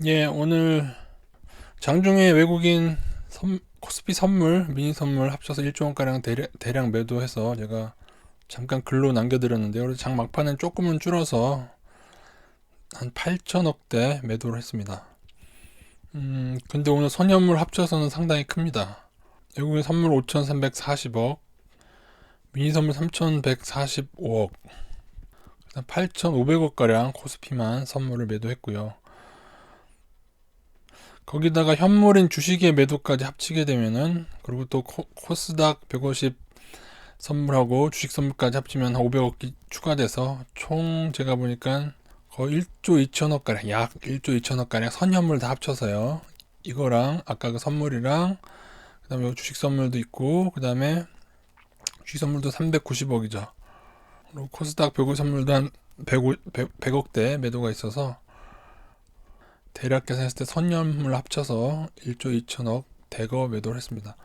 예, 오늘 장중에 외국인 코스피 선물, 미니 선물 합쳐서 1조 원가량 대량 매도해서 제가 잠깐 글로 남겨드렸는데요. 그래서 장 막판엔 조금은 줄어서 한 8천억대 매도를 했습니다. 근데 오늘 선현물 합쳐서는 상당히 큽니다. 외국인 선물 5,340억, 미니 선물 3,145억, 8,500억가량 코스피만 선물을 매도했고요. 거기다가 현물인 주식의 매도까지 합치게 되면은, 그리고 또 코스닥 150 선물하고 주식 선물까지 합치면 한 500억이 추가돼서 총 제가 보니까 거의 1조 2천억 가량, 약 1조 2천억 가량 선현물 다 합쳐서요. 이거랑 아까 그 선물이랑 그다음에 주식 선물도 있고, 그다음에 주식 선물도 390억이죠. 그리고 코스닥 150 선물도 한 100억대 매도가 있어서 대략 계산했을 때 선현물 합쳐서 1조 2천억 대거 매도를 했습니다.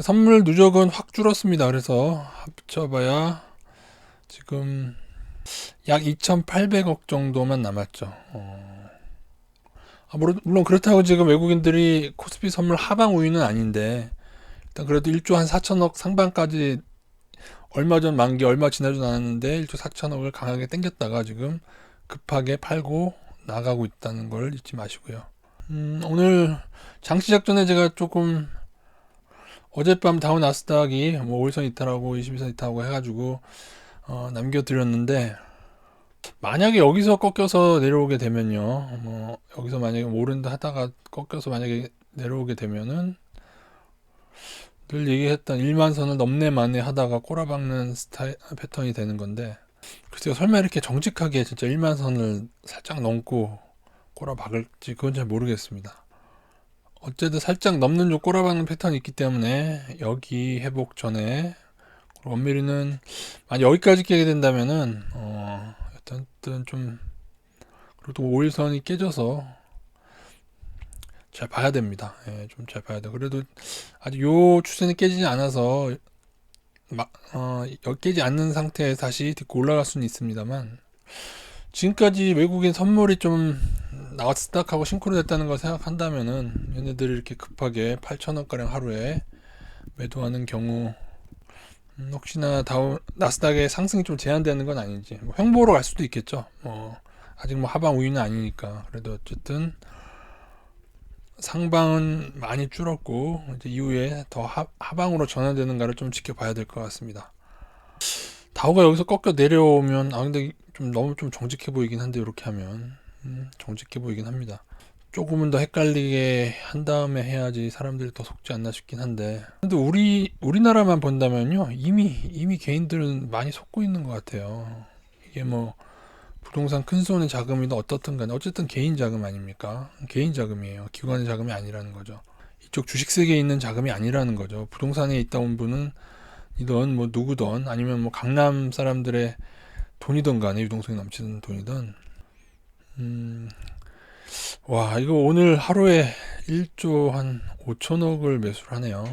선물 누적은 확 줄었습니다. 그래서 합쳐봐야 지금 약 2,800억 정도만 남았죠. 물론 그렇다고 지금 외국인들이 코스피 선물 하방 우위는 아닌데, 일단 그래도 1조 한 4천억 상반까지 얼마 전 만기 얼마 지나지도 않았는데 1조 4천억을 강하게 땡겼다가 지금 급하게 팔고 나가고 있다는 걸 잊지 마시고요. 오늘 장 시작 전에 제가 조금 어젯밤 다우 나스닥이 뭐 5일선 이탈하고 22선 이탈하고 해가지고 남겨드렸는데, 만약에 여기서 꺾여서 내려오게 되면요, 뭐 여기서 만약에 오른다 하다가 꺾여서 만약에 내려오게 되면은 늘 얘기했던 1만선을 넘네 만에 하다가 꼬라박는 스타일 패턴이 되는 건데, 글쎄요, 설마 이렇게 정직하게 진짜 1만선을 살짝 넘고 꼬라박을지 그건 잘 모르겠습니다. 어쨌든 살짝 넘는 쪽 꼬라박는 패턴이 있기 때문에 여기 회복 전에 원미리는 만약 여기까지 깨게 된다면은 어쨌든 좀, 그리고 또 5일선이 깨져서 잘 봐야 됩니다. 예, 좀 잘 봐야 돼. 그래도 아직 요 추세는 깨지지 않아서 깨지 않는 상태에 다시 딛고 올라갈 수는 있습니다만, 지금까지 외국인 선물이 좀 나스닥하고 싱크로 됐다는 걸 생각한다면은 얘네들이 이렇게 급하게 8천원가량 하루에 매도하는 경우, 혹시나 나스닥의 상승이 좀 제한되는 건 아닌지, 뭐 횡보로 갈 수도 있겠죠. 아직 뭐 하방 우위는 아니니까. 그래도 어쨌든 상방은 많이 줄었고 이제 이후에 더 하방으로 전환되는가를 좀 지켜봐야 될 것 같습니다. 다우가 여기서 꺾여 내려오면, 근데 좀 너무 좀 정직해 보이긴 한데, 이렇게 하면 정직해 보이긴 합니다. 조금은 더 헷갈리게 한 다음에 해야지 사람들이 더 속지 않나 싶긴 한데, 근데 우리나라만 본다면요, 이미 개인들은 많이 속고 있는 것 같아요. 이게 뭐 부동산 큰 손의 자금이든 어떻든 간에 어쨌든 개인 자금 아닙니까? 개인 자금이에요. 기관의 자금이 아니라는 거죠. 이쪽 주식 세계에 있는 자금이 아니라는 거죠. 부동산에 있다 온 분은 이든 뭐 누구든, 아니면 뭐 강남 사람들의 돈이든 간에, 유동성이 넘치는 돈이든, 와, 이거 오늘 하루에 1조 한 5천억을 매수를 하네요.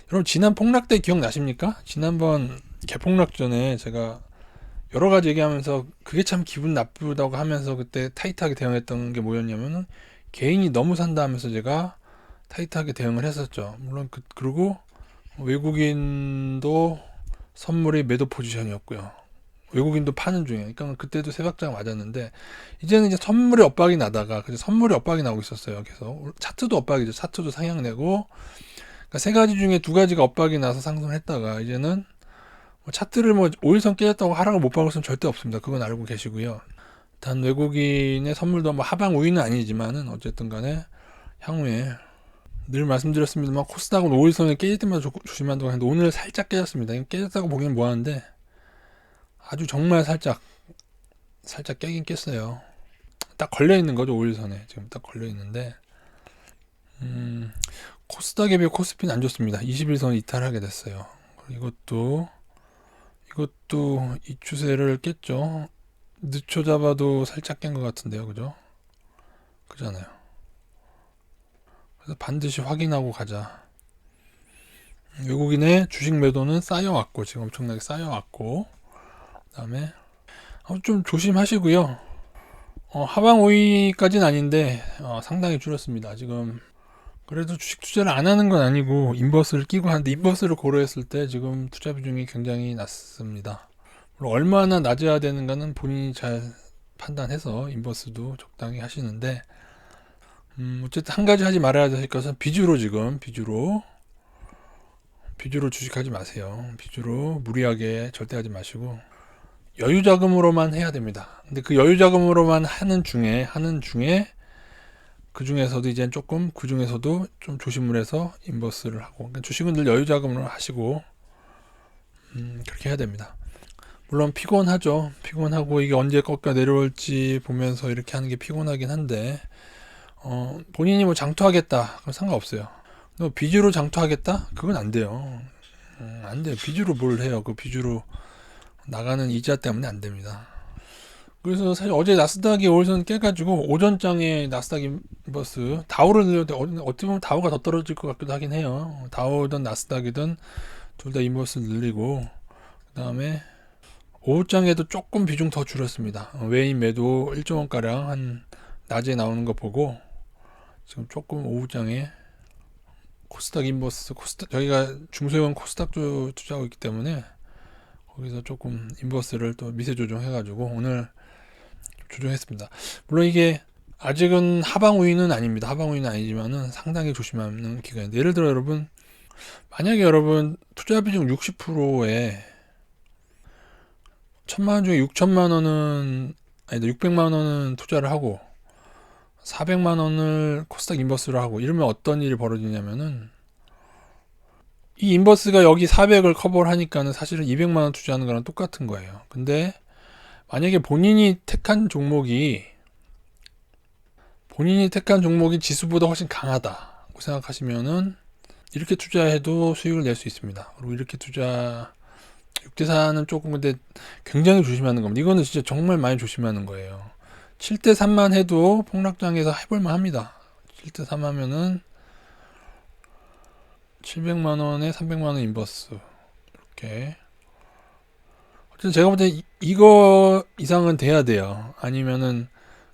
여러분, 지난 폭락 때 기억나십니까? 지난번 개폭락 전에 제가 여러 가지 얘기하면서 그게 참 기분 나쁘다고 하면서 그때 타이트하게 대응했던 게 뭐였냐면은, 개인이 너무 산다 하면서 제가 타이트하게 대응을 했었죠. 물론 그리고 외국인도 선물이 매도 포지션이었고요. 외국인도 파는 중이에요. 그러니까 그때도 세박자가 맞았는데, 이제는 이제 선물이 엇박이 나다가, 그래서 선물이 엇박이 나고 있었어요. 계속 차트도 엇박이죠. 차트도 상향 내고, 그러니까 세 가지 중에 두 가지가 엇박이 나서 상승을 했다가, 이제는 뭐 차트를 뭐 5일선 깨졌다고 하락을 못 박을 수는 절대 없습니다. 그건 알고 계시고요. 단 외국인의 선물도 뭐 하방 우위는 아니지만은 어쨌든 간에 향후에, 늘 말씀드렸습니다만, 코스닥은 5일선에 깨질 때마다 조심한다고 하는데 오늘 살짝 깨졌습니다. 깨졌다고 보기엔 뭐하는데, 아주 정말 살짝 깨긴 깼어요. 딱 걸려있는 거죠, 5일선에. 지금 딱 걸려있는데, 코스닥에 비해 코스피는 안 좋습니다. 21선 이탈하게 됐어요. 이것도 이 추세를 깼죠. 늦춰 잡아도 살짝 깬 것 같은데요, 그죠? 그잖아요. 그래서 반드시 확인하고 가자. 외국인의 주식 매도는 쌓여왔고, 지금 엄청나게 쌓여왔고, 그 다음에 좀 조심하시고요. 하방 5위까지는 아닌데 상당히 줄었습니다. 지금 그래도 주식 투자를 안 하는 건 아니고 인버스를 끼고 하는데 인버스를 고려했을 때 지금 투자 비중이 굉장히 낮습니다. 물론 얼마나 낮아야 되는가는 본인이 잘 판단해서 인버스도 적당히 하시는데 어쨌든 한 가지 하지 말아야 될 것은 비주로 주식하지 마세요. 비주로 무리하게 절대 하지 마시고 여유 자금으로만 해야 됩니다. 근데 그 여유 자금으로만 하는 중에 그 중에서도 이제 조금 그 중에서도 좀 조심을 해서 인버스를 하고 그러니까 주식은 늘 여유 자금으로 하시고 그렇게 해야 됩니다. 물론 피곤하고 이게 언제 꺾여 내려올지 보면서 이렇게 하는 게 피곤하긴 한데 본인이 뭐 장투하겠다 그럼 상관없어요. 너 비주로 장투하겠다 그건 안 돼요. 안 돼요. 비주로 뭘 해요. 그 비주로 나가는 이자 때문에 안 됩니다. 그래서 사실 어제 나스닥이 오전 깨가지고 오전장에 나스닥 인버스 다우를 늘렸는데 어떻게 보면 다우가 더 떨어질 것 같기도 하긴 해요. 다우든 나스닥이든 둘 다 인버스 늘리고 그 다음에 오후장에도 조금 비중 더 줄였습니다. 외인 매도 1.원가량 한 낮에 나오는 거 보고 지금 조금 오후장에 코스닥 인버스 저희가 중소형 코스닥도 투자하고 있기 때문에 거기서 조금 인버스를 또 미세 조정해가지고 오늘 조정했습니다. 물론 이게 아직은 하방 우위는 아닙니다. 하방 우위는 아니지만은 상당히 조심하는 기간인데 예를 들어 여러분 만약에 여러분 투자 비중 60%에 1000만원 중에 6천만원은 아니다 600만원은 투자를 하고 400만원을 코스닥 인버스를 하고 이러면 어떤 일이 벌어지냐면은 이 인버스가 여기 400을 커버를 하니까는 사실은 200만원 투자하는 거랑 똑같은 거예요. 근데 만약에 본인이 택한 종목이 지수보다 훨씬 강하다고 생각하시면은 이렇게 투자해도 수익을 낼 수 있습니다. 그리고 이렇게 6대4는 조금 근데 굉장히 조심하는 겁니다. 이거는 진짜 정말 많이 조심하는 거예요. 7대3만 해도 폭락장에서 해볼만 합니다. 7대3 하면은 700만원에 300만원 인버스 이렇게 어쨌든 제가 볼 때 이거 이상은 돼야 돼요. 아니면은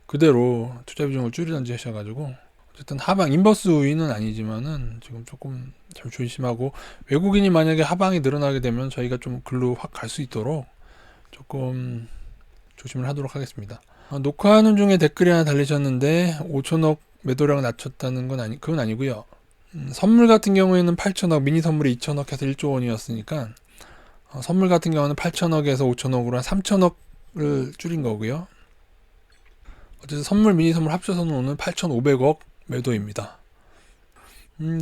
그대로 투자 비중을 줄이든지 하셔가지고 어쨌든 하방 인버스 우위는 아니지만은 지금 조금 잘 조심하고 외국인이 만약에 하방이 늘어나게 되면 저희가 좀 글로 확 갈 수 있도록 조금 조심을 하도록 하겠습니다. 녹화하는 중에 댓글이 하나 달리셨는데 5천억 매도량 낮췄다는 건 그건 아니고요. 선물 같은 경우에는 8천억 미니 선물이 2천억 해서 1조 원이었으니까 선물 같은 경우는 8천억에서 5천억으로 한 3천억을 줄인 거고요. 어쨌든 선물 미니 선물 합쳐서는 오늘 8,500억 매도입니다.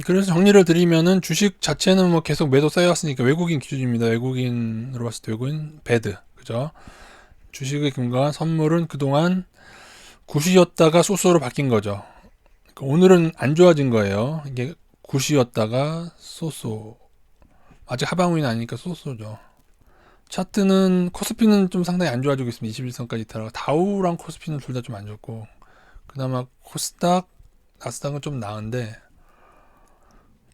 그래서 정리를 드리면은 주식 자체는 뭐 계속 매도 쌓여왔으니까 외국인 기준입니다. 외국인으로 봤을 때 외국인 배드 그죠? 주식의 금강한 선물은 그동안 굿이었다가 쏘쏘로 바뀐 거죠. 그러니까 오늘은 안 좋아진 거예요. 이게 굿이었다가 쏘쏘 아직 하방우위는 아니니까 쏘쏘죠. 차트는 코스피는 좀 상당히 안 좋아지고 있습니다. 21선까지 따라가 다우랑 코스피는 둘 다 좀 안 좋고 그나마 코스닥, 나스닥은 좀 나은데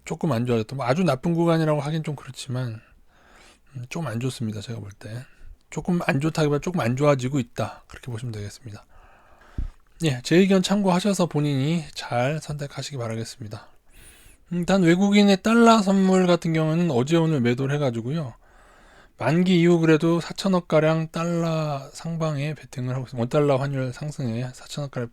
조금 안 좋아졌다. 뭐 아주 나쁜 구간이라고 하긴 좀 그렇지만 좀 안 좋습니다. 제가 볼 때 조금 안 좋다기보다 조금 안 좋아지고 있다. 그렇게 보시면 되겠습니다. 예, 제 의견 참고하셔서 본인이 잘 선택하시기 바라겠습니다. 일단 외국인의 달러 선물 같은 경우는 어제 오늘 매도를 해가지고요. 만기 이후 그래도 4천억가량 달러 상방에 베팅을 하고 있습니다. 원달러 환율 상승에 4천억가량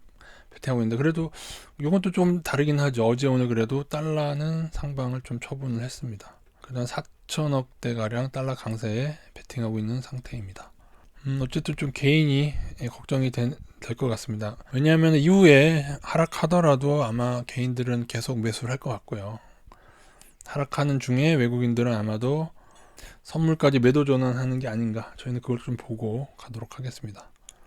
베팅하고 있는데 그래도 이건 또 좀 다르긴 하죠. 어제 오늘 그래도 달러는 상방을 좀 처분을 했습니다. 그다음 4천억대가량 달러 강세에 베팅하고 있는 상태입니다. 어쨌든 좀 개인이 걱정이 될 것 같습니다. 왜냐하면 이후에 하락하더라도 아마 개인들은 계속 매수를 할 것 같고요. 하락하는 중에 외국인들은 아마도 선물까지 매도 전환하는 게 아닌가 저희는 그걸 좀 보고 가도록 하겠습니다.